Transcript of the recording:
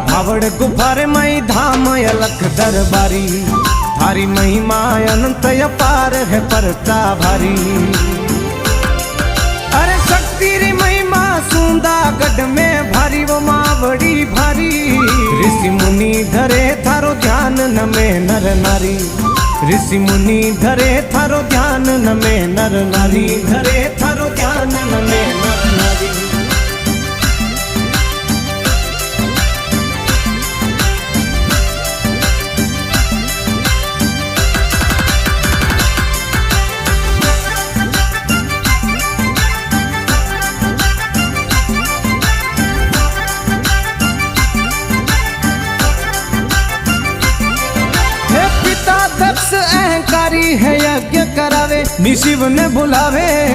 भावड़ गुफारे मई धाम अलख दरबारी, थारी महिमा अनंत अपार है परता भारी। अरे शक्ति री महिमा सुंदा गढ़ में भारी, वो मावड़ी भारी। ऋषि मुनि धरे थारो ध्यान नमे नर नारी, ऋषि मुनि धरे थारो ध्यान नमे नर नारी, धरे थारो ध्यान नमे नर नारी। दक्ष अहंकारी है, यज्ञ करावे, निशिव ने बुलावे।